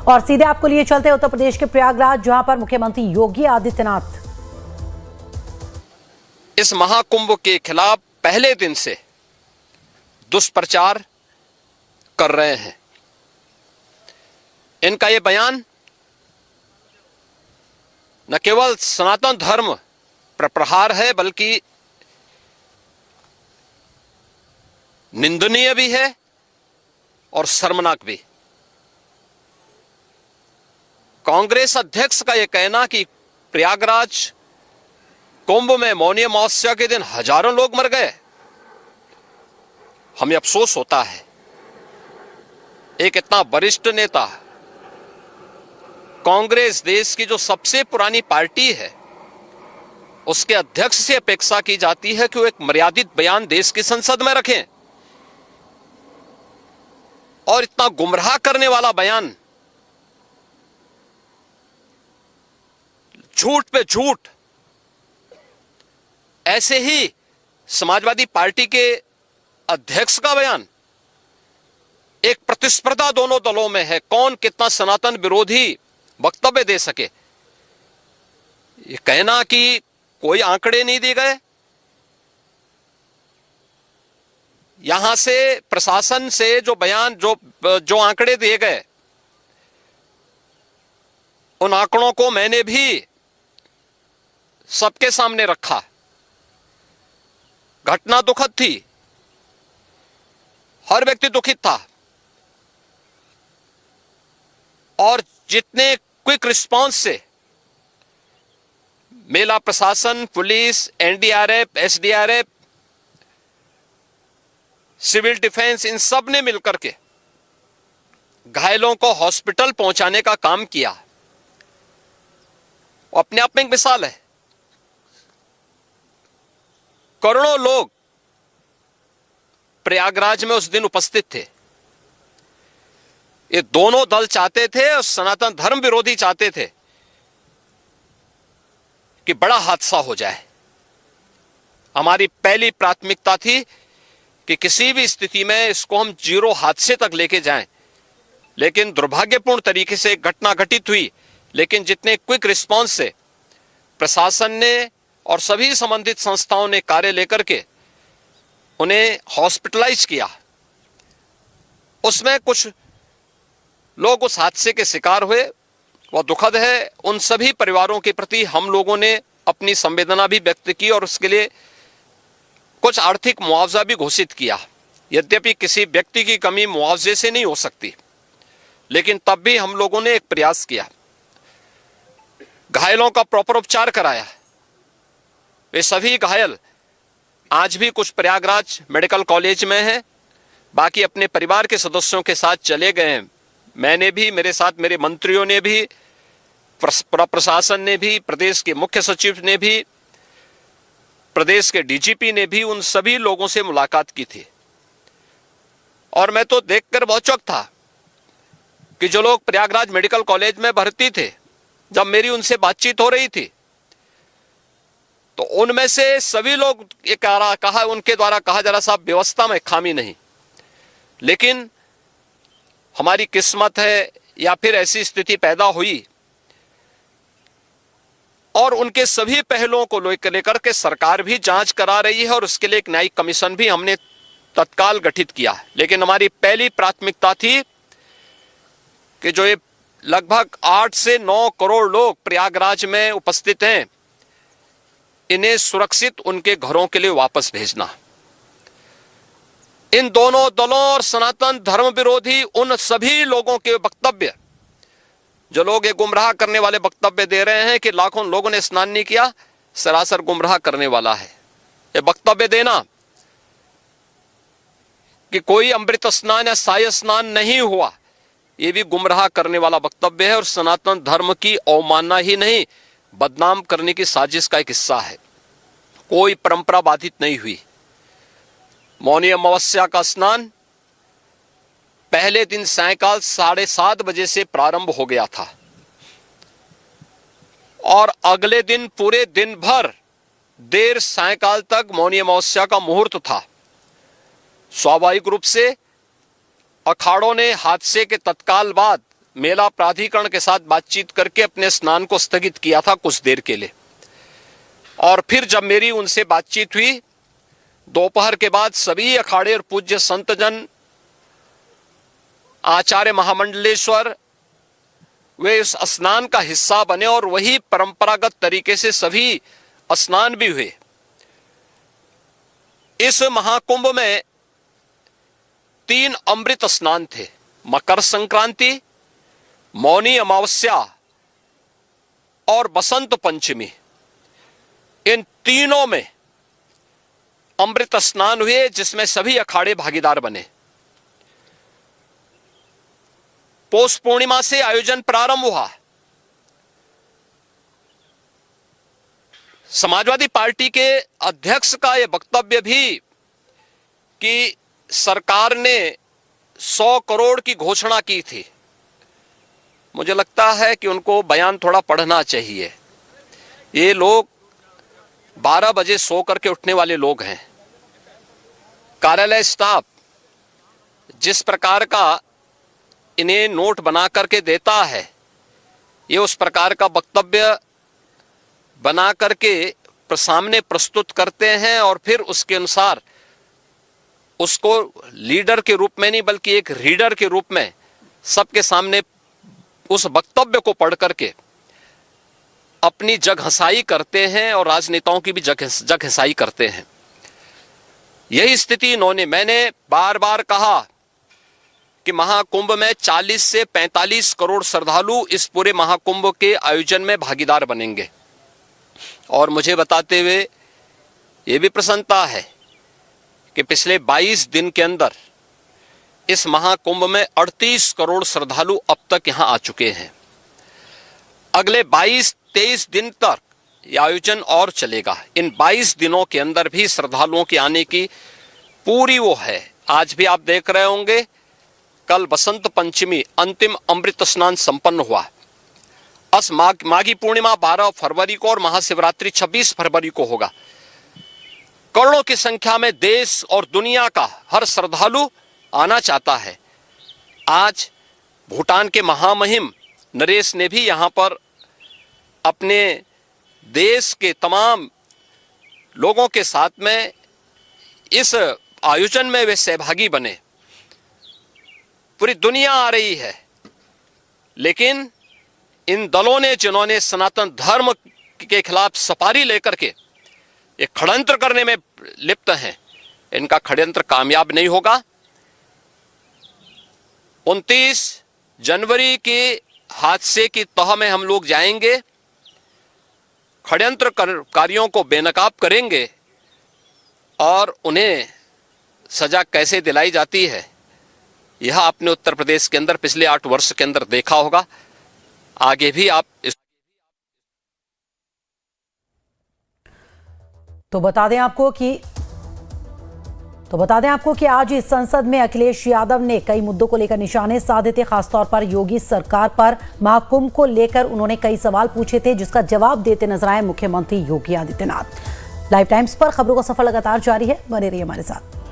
और सीधे आपको लिए चलते उत्तर प्रदेश के प्रयागराज, जहां पर मुख्यमंत्री योगी आदित्यनाथ इस महाकुंभ के खिलाफ पहले दिन से दुष्प्रचार कर रहे हैं। इनका ये बयान न केवल सनातन धर्म पर प्रहार है, बल्कि निंदनीय भी है और शर्मनाक भी। कांग्रेस अध्यक्ष का यह कहना कि प्रयागराज कुंभ में मौनी अमावस्या के दिन हजारों लोग मर गए, हमें अफसोस होता है। एक इतना वरिष्ठ नेता, कांग्रेस देश की जो सबसे पुरानी पार्टी है, उसके अध्यक्ष से अपेक्षा की जाती है कि वो एक मर्यादित बयान देश की संसद में रखें, और इतना गुमराह करने वाला बयान, झूठ पे झूठ। ऐसे ही समाजवादी पार्टी के अध्यक्ष का बयान, एक प्रतिस्पर्धा दोनों दलों में है, कौन कितना सनातन विरोधी वक्तव्य दे सके। ये कहना कि कोई आंकड़े नहीं दिए गए, यहां से प्रशासन से जो बयान जो आंकड़े दिए गए, उन आंकड़ों को मैंने भी सबके सामने रखा। घटना दुखद थी, हर व्यक्ति दुखित था, और जितने क्विक रिस्पांस से मेला प्रशासन, police, NDRF, SDRF, civil defence, इन सब ने मिलकर के घायलों को हॉस्पिटल पहुंचाने का काम किया, अपने आप में एक मिसाल है। करोड़ों लोग प्रयागराज में उस दिन उपस्थित थे। ये दोनों दल चाहते थे, और सनातन धर्म विरोधी चाहते थे कि बड़ा हादसा हो जाए। हमारी पहली प्राथमिकता थी कि किसी भी स्थिति में इसको हम जीरो हादसे तक लेके जाएं, लेकिन दुर्भाग्यपूर्ण तरीके से एक घटना घटित हुई। लेकिन जितने क्विक रिस्पांस से प्रशासन ने और सभी संबंधित संस्थाओं ने कार्य लेकर के उन्हें हॉस्पिटलाइज किया, उसमें कुछ लोग उस हादसे के शिकार हुए, वह दुखद है। उन सभी परिवारों के प्रति हम लोगों ने अपनी संवेदना भी व्यक्त की, और उसके लिए कुछ आर्थिक मुआवजा भी घोषित किया। यद्यपि किसी व्यक्ति की कमी मुआवजे से नहीं हो सकती, लेकिन तब भी हम लोगों ने एक प्रयास किया। घायलों का प्रॉपर उपचार कराया। वे सभी घायल आज भी कुछ प्रयागराज मेडिकल कॉलेज में हैं, बाकी अपने परिवार के सदस्यों के साथ चले गए हैं। मैंने भी, मेरे साथ मेरे मंत्रियों ने भी, प्रशासन ने भी, प्रदेश के मुख्य सचिव ने भी, प्रदेश के डीजीपी ने भी उन सभी लोगों से मुलाकात की थी। और मैं तो देखकर बहुत चौंक था कि जो लोग प्रयागराज मेडिकल कॉलेज में भर्ती थे, जब मेरी उनसे बातचीत हो रही थी, तो उनमें से सभी लोग ये कहा, उनके द्वारा कहा जा रहा, साहब व्यवस्था में खामी नहीं, लेकिन हमारी किस्मत है या फिर ऐसी स्थिति पैदा हुई। और उनके सभी पहलुओं को लेकर के सरकार भी जांच करा रही है, और उसके लिए एक न्यायिक कमीशन भी हमने तत्काल गठित किया। लेकिन हमारी पहली प्राथमिकता थी कि जो ये लगभग 8 से 9 करोड़ लोग प्रयागराज में उपस्थित हैं, इन्हें सुरक्षित उनके घरों के लिए वापस भेजना। इन दोनों दलों और सनातन धर्म विरोधी उन सभी लोगों के वक्तव्य, जो लोग ये गुमराह करने वाले वक्तव्य दे रहे हैं कि लाखों लोगों ने स्नान नहीं किया, सरासर गुमराह करने वाला है। ये वक्तव्य देना कि कोई अमृत स्नान या साय स्नान नहीं हुआ, ये भी गुमराह करने वाला वक्तव्य है, और सनातन धर्म की अवमानना ही नहीं, बदनाम करने की साजिश का एक हिस्सा है। कोई परंपरा बाधित नहीं हुई। मौनी अमावस्या का स्नान पहले दिन सायंकाल 7:30 बजे से प्रारंभ हो गया था, और अगले दिन पूरे दिन भर देर सायंकाल तक मौनी अमावस्या का मुहूर्त था। स्वाभाविक रूप से अखाड़ों ने हादसे के तत्काल बाद मेला प्राधिकरण के साथ बातचीत करके अपने स्नान को स्थगित किया था कुछ देर के लिए। और फिर जब मेरी उनसे बातचीत हुई दोपहर के बाद सभी अखाड़े और पूज्य संतजन, आचार्य महामंडलेश्वर, वे इस स्नान का हिस्सा बने और वही परंपरागत तरीके से सभी स्नान भी हुए। इस महाकुंभ में 3 अमृत स्नान थे, मकर संक्रांति, मौनी अमावस्या और बसंत पंचमी। इन तीनों में अमृत स्नान हुए जिसमें सभी अखाड़े भागीदार बने। पौष पूर्णिमा से आयोजन प्रारंभ हुआ। समाजवादी पार्टी के अध्यक्ष का यह वक्तव्य भी कि सरकार ने 100 करोड़ की घोषणा की थी, मुझे लगता है कि उनको बयान थोड़ा पढ़ना चाहिए। ये लोग 12 बजे सो करके उठने वाले लोग हैं। कार्यालय स्टाफ जिस प्रकार का इन्हें नोट बना करके देता है, ये उस प्रकार का वक्तव्य बना करके सामने प्रस्तुत करते हैं और फिर उसके अनुसार उसको लीडर के रूप में नहीं बल्कि एक रीडर के रूप में सबके सामने उस वक्तव्य को पढ़ करके अपनी जगहंसाई करते हैं और राजनेताओं की भी जगहंसाई करते हैं। यही स्थिति इन्होंने, मैंने बार बार कहा कि महाकुंभ में 40 से 45 करोड़ श्रद्धालु इस पूरे महाकुंभ के आयोजन में भागीदार बनेंगे। और मुझे बताते हुए यह भी प्रसन्नता है कि पिछले 22 दिन के अंदर इस महाकुंभ में 38 करोड़ श्रद्धालु अब तक यहां आ चुके हैं। अगले 22-23 दिन तक यह आयोजन और चलेगा। इन 22 दिनों के अंदर भी श्रद्धालुओं के आने की पूरी वो है। आज भी आप देख रहे होंगे, कल बसंत पंचमी अंतिम अमृत स्नान संपन्न हुआ। माघी पूर्णिमा 12 फरवरी को और महाशिवरात्रि 26 फरवरी को होगा। करोड़ों की संख्या में देश और दुनिया का हर श्रद्धालु आना चाहता है। आज भूटान के महामहिम नरेश ने भी यहां पर अपने देश के तमाम लोगों के साथ में इस आयोजन में वे सहभागी बने। पूरी दुनिया आ रही है, लेकिन इन दलों ने जिन्होंने सनातन धर्म के खिलाफ सपारी लेकर के ये षड्यंत्र करने में लिप्त हैं, इनका षड्यंत्र कामयाब नहीं होगा। 29 जनवरी के हादसे की तह में हम लोग जाएंगे, षड्यंत्रकारियों को बेनकाब करेंगे और उन्हें सजा कैसे दिलाई जाती है यह आपने उत्तर प्रदेश के अंदर पिछले 8 वर्ष के अंदर देखा होगा। आगे भी आप तो बता दें आपको कि आज इस संसद में अखिलेश यादव ने कई मुद्दों को लेकर निशाने साधे थे। खासतौर पर योगी सरकार पर महाकुंभ को लेकर उन्होंने कई सवाल पूछे थे, जिसका जवाब देते नजर आए मुख्यमंत्री योगी आदित्यनाथ। लाइव टाइम्स पर खबरों का सफर लगातार जारी है, बने रहिए हमारे साथ।